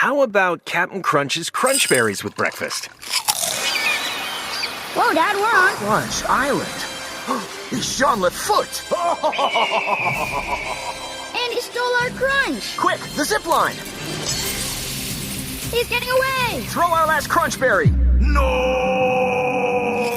How about Captain Crunch's Crunch Berries with breakfast? Whoa, Dad, we're on Crunch Island. He's Jean Foot. And he stole our crunch. Quick, the zip line. He's getting away. Throw our last crunch berry. No!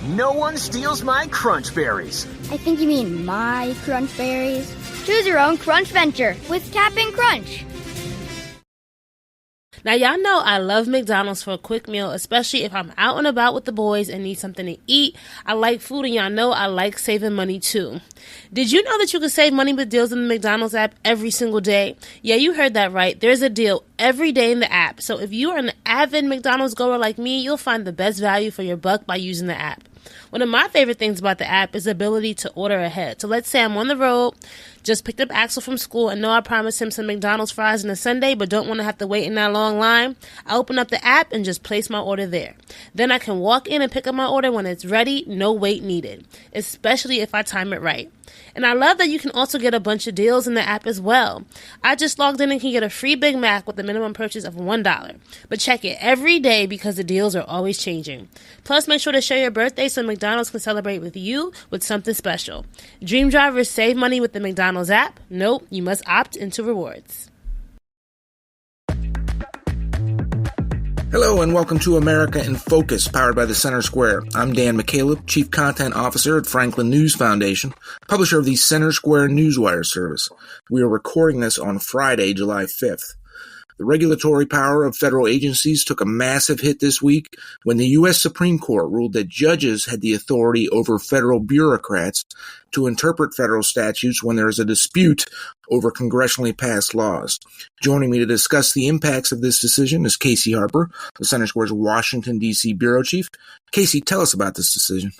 No one steals my crunch berries. I think you mean my crunch berries. Choose your own crunch venture with Cap'n Crunch. Now, y'all know I love McDonald's for a quick meal, especially if I'm out and about with the boys and need something to eat. I like food, and y'all know I like saving money too. Did you know that you can save money with deals in the McDonald's app every single day? Yeah, you heard that right. There's a deal every day in the app. So if you are an avid McDonald's goer like me, you'll find the best value for your buck by using the app. One of my favorite things about the app is the ability to order ahead. So let's say I'm on the road, just picked up Axel from school, and know I promised him some McDonald's fries on a Sunday, but don't want to have to wait in that long line. I open up the app and just place my order there. Then I can walk in and pick up my order when it's ready, no wait needed, especially if I time it right. And I love that you can also get a bunch of deals in the app as well. I just logged in and can get a free Big Mac with a minimum purchase of $1. But check it every day because the deals are always changing. Plus, make sure to share your birthday so McDonald's can celebrate with you with something special. Dream drivers save money with the McDonald's app. Nope, you must opt into rewards. Hello and welcome to America in Focus, powered by the Center Square. I'm Dan McCaleb, Chief Content Officer at Franklin News Foundation, publisher of the Center Square Newswire service. We are recording this on Friday, July 5th. The regulatory power of federal agencies took a massive hit this week when the U.S. Supreme Court ruled that judges had the authority over federal bureaucrats to interpret federal statutes when there is a dispute over congressionally passed laws. Joining me to discuss the impacts of this decision is Casey Harper, the Center Square's Washington, D.C. Bureau Chief. Casey, tell us about this decision.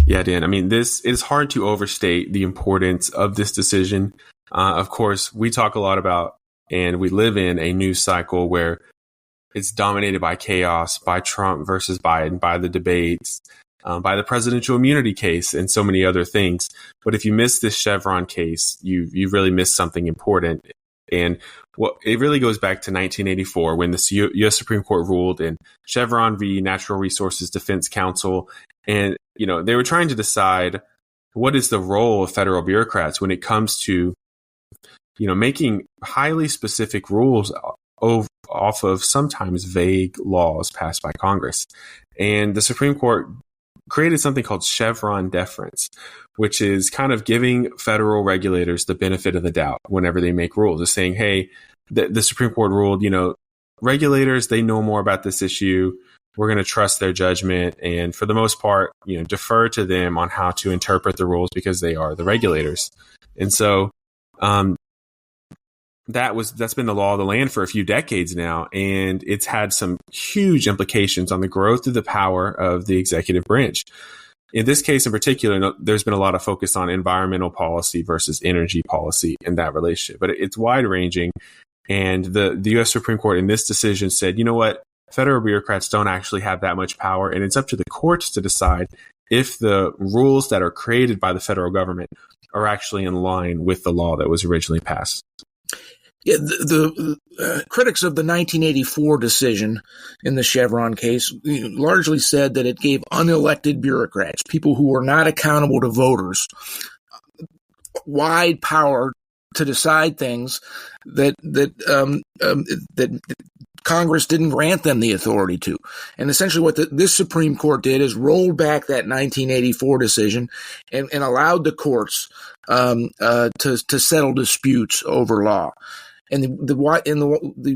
Yeah, Dan, I mean, this is hard to overstate the importance of this decision. Of course, we talk a lot about and we live in a news cycle where it's dominated by chaos, by Trump versus Biden, by the debates, by the presidential immunity case, and so many other things. But if you miss this Chevron case, you really miss something important. And it really goes back to 1984 when the U.S. Supreme Court ruled in Chevron v. Natural Resources Defense Council. And, you know, they were trying to decide what is the role of federal bureaucrats when it comes to making highly specific rules off of sometimes vague laws passed by Congress. And the Supreme Court created something called Chevron deference, which is kind of giving federal regulators the benefit of the doubt whenever they make rules. It's saying, hey, the Supreme Court ruled, regulators, they know more about this issue. We're going to trust their judgment. And for the most part, defer to them on how to interpret the rules because they are the regulators. And so, that's been the law of the land for a few decades now, and it's had some huge implications on the growth of the power of the executive branch. In this case in particular, there's been a lot of focus on environmental policy versus energy policy in that relationship, but it's wide ranging. And the U.S. Supreme Court in this decision said, you know what, federal bureaucrats don't actually have that much power, and it's up to the courts to decide if the rules that are created by the federal government are actually in line with the law that was originally passed. Yeah, the critics of the 1984 decision in the Chevron case largely said that it gave unelected bureaucrats, people who were not accountable to voters, wide power to decide things that Congress didn't grant them the authority to. And essentially what this Supreme Court did is rolled back that 1984 decision and allowed the courts to settle disputes over law. And the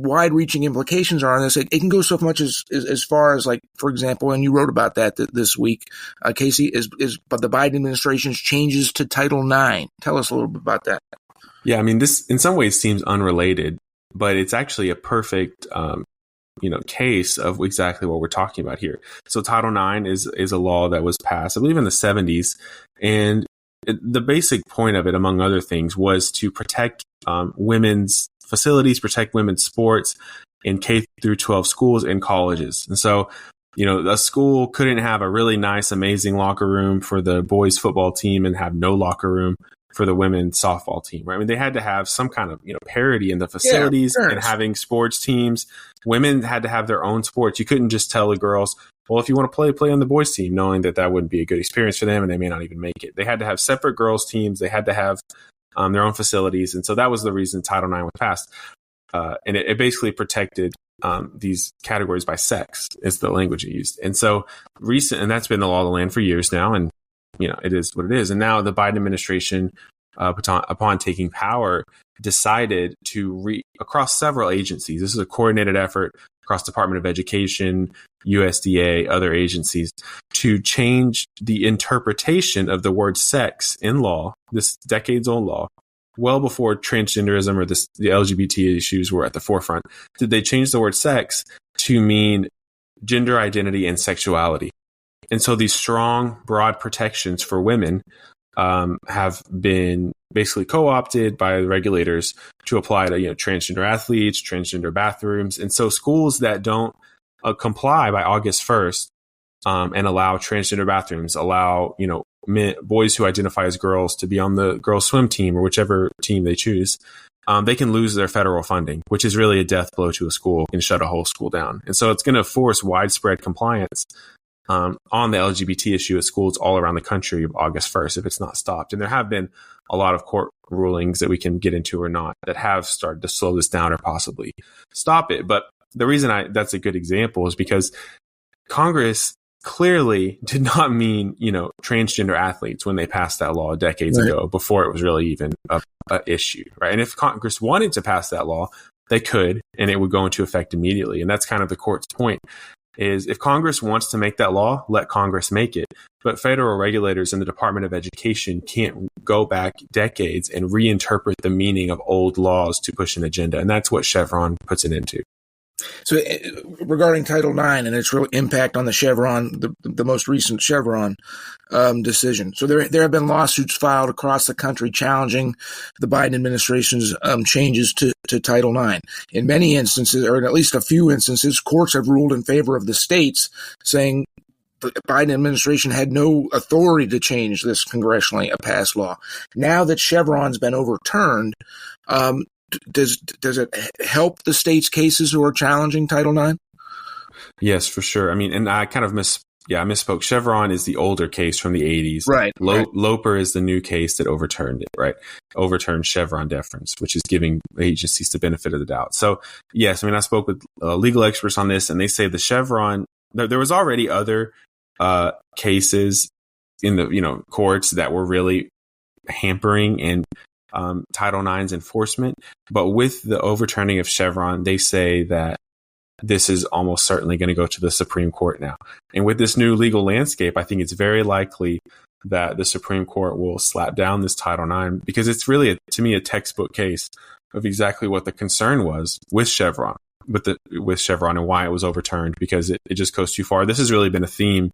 wide-reaching implications are on this. It can go so much as far as, like, for example, and you wrote about that this week, Casey, but the Biden administration's changes to Title IX. Tell us a little bit about that. Yeah, I mean, this in some ways seems unrelated, but it's actually a perfect, case of exactly what we're talking about here. So Title IX is a law that was passed, I believe, in the 70s, and the basic point of it, among other things, was to protect women's facilities, protect women's sports in K through 12 schools and colleges. And so, a school couldn't have a really nice, amazing locker room for the boys football team and have no locker room for the women's softball team, right? I mean, they had to have some kind of, parity in the facilities and having sports teams. Women had to have their own sports. You couldn't just tell the girls, well, if you want to play on the boys team, knowing that wouldn't be a good experience for them and they may not even make it. They had to have separate girls teams. They had to have their own facilities. And so that was the reason Title IX was passed. And it basically protected these categories by sex is the language it used. And so and that's been the law of the land for years now. And, it is what it is. And now the Biden administration, upon taking power, decided to across several agencies. This is a coordinated effort across Department of Education, USDA, other agencies, to change the interpretation of the word sex in law, this decades-old law, well before transgenderism or the LGBT issues were at the forefront. Did they change the word sex to mean gender identity and sexuality? And so these strong, broad protections for women have been basically co-opted by the regulators to apply to transgender athletes, transgender bathrooms. And so schools that don't comply by August 1st and allow transgender bathrooms, allow boys who identify as girls to be on the girls swim team or whichever team they choose, they can lose their federal funding, which is really a death blow to a school and shut a whole school down. And so it's going to force widespread compliance on the LGBT issue at schools all around the country of August 1st if it's not stopped. And there have been a lot of court rulings that we can get into or not that have started to slow this down or possibly stop it. But the reason that's a good example is because Congress clearly did not mean, transgender athletes when they passed that law decades ago, before it was really even a issue, right? And if Congress wanted to pass that law, they could, and it would go into effect immediately. And that's kind of the court's point. Is if Congress wants to make that law, let Congress make it. But federal regulators in the Department of Education can't go back decades and reinterpret the meaning of old laws to push an agenda. And that's what Chevron puts it into. So regarding Title IX and its real impact on the Chevron, the most recent Chevron decision. So there have been lawsuits filed across the country challenging the Biden administration's changes to Title IX. In many instances, or in at least a few instances, courts have ruled in favor of the states, saying the Biden administration had no authority to change this congressionally passed law. Now that Chevron's been overturned, does it help the states' cases who are challenging Title IX? Yes, for sure. I mean, and I kind of I misspoke. Chevron is the older case from the 80s. Right. Loper is the new case that overturned it, right? Overturned Chevron deference, which is giving agencies the benefit of the doubt. So, yes, I mean, I spoke with legal experts on this, and they say the Chevron, there was already other cases in the, courts that were really hampering and Title IX's enforcement. But with the overturning of Chevron, they say that this is almost certainly going to go to the Supreme Court now. And with this new legal landscape, I think it's very likely that the Supreme Court will slap down this Title IX, because it's really, to me, a textbook case of exactly what the concern was with Chevron, with Chevron and why it was overturned, because it just goes too far. This has really been a theme,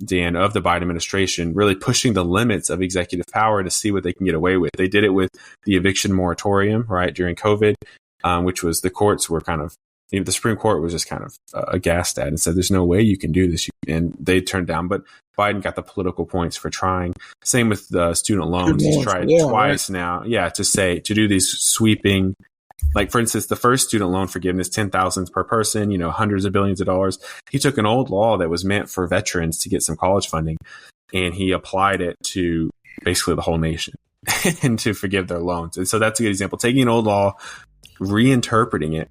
Dan, of the Biden administration, really pushing the limits of executive power to see what they can get away with. They did it with the eviction moratorium, right, during COVID, which was the courts were kind of, the Supreme Court was just kind of aghast at and said, there's no way you can do this. And they turned down. But Biden got the political points for trying. Same with the student loans. He's tried twice now, to do these sweeping, like, for instance, the first student loan forgiveness, $10,000 per person, hundreds of billions of dollars. He took an old law that was meant for veterans to get some college funding, and he applied it to basically the whole nation and to forgive their loans. And so that's a good example. Taking an old law, reinterpreting it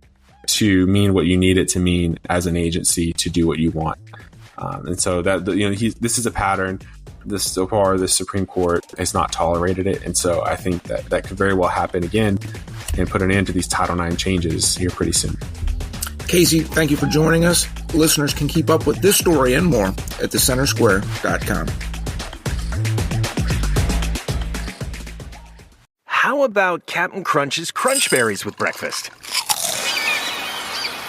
to mean what you need it to mean as an agency to do what you want. And so that, this is a pattern. So far, the Supreme Court has not tolerated it. And so I think that could very well happen again and put an end to these Title IX changes here pretty soon. Casey, thank you for joining us. Listeners can keep up with this story and more at thecentersquare.com. How about Captain Crunch's Crunch Berries with breakfast?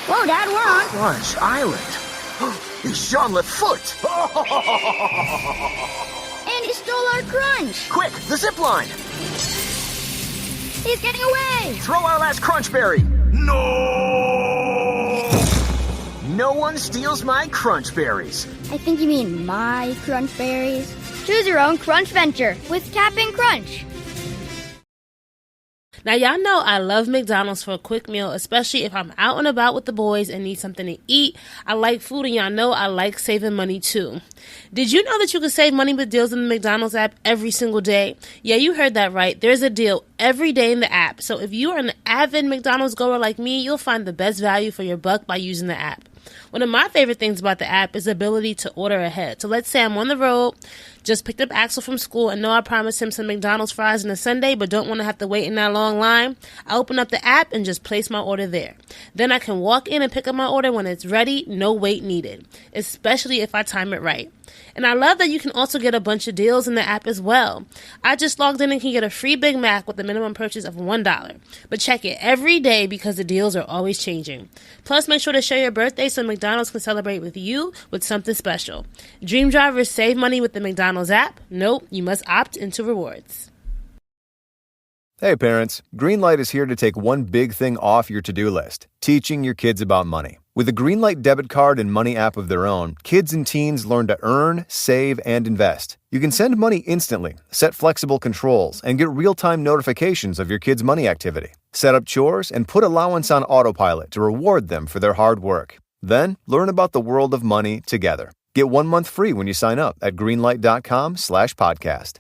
Whoa, Dad, we're on Crunch Island. It's Jean Lafoot. And he stole our crunch. Quick, the zip line. He's getting away. Throw our last crunch berry. No! No one steals my crunch berries. I think you mean my crunch berries. Choose your own crunch venture with Cap'n Crunch. Now, y'all know I love McDonald's for a quick meal, especially if I'm out and about with the boys and need something to eat. I like food, and y'all know I like saving money too. Did you know that you can save money with deals in the McDonald's app every single day? Yeah, you heard that right. There's a deal every day in the app. So if you are an avid McDonald's goer like me, you'll find the best value for your buck by using the app. One of my favorite things about the app is the ability to order ahead. So let's say I'm on the road, just picked up Axel from school, and know I promised him some McDonald's fries and a sundae, but don't want to have to wait in that long line. I open up the app and just place my order there. Then I can walk in and pick up my order when it's ready, no wait needed, especially if I time it right. And I love that you can also get a bunch of deals in the app as well. I just logged in and can get a free Big Mac with a minimum purchase of $1. But check it every day because the deals are always changing. Plus, make sure to share your birthday so McDonald's can celebrate with you with something special. Dream drivers save money with the McDonald's app. Nope, you must opt into rewards. Hey parents, Greenlight is here to take one big thing off your to-do list, teaching your kids about money. With a Greenlight debit card and money app of their own, kids and teens learn to earn, save, and invest. You can send money instantly, set flexible controls, and get real-time notifications of your kids' money activity. Set up chores and put allowance on autopilot to reward them for their hard work. Then, learn about the world of money together. Get 1 month free when you sign up at greenlight.com/podcast.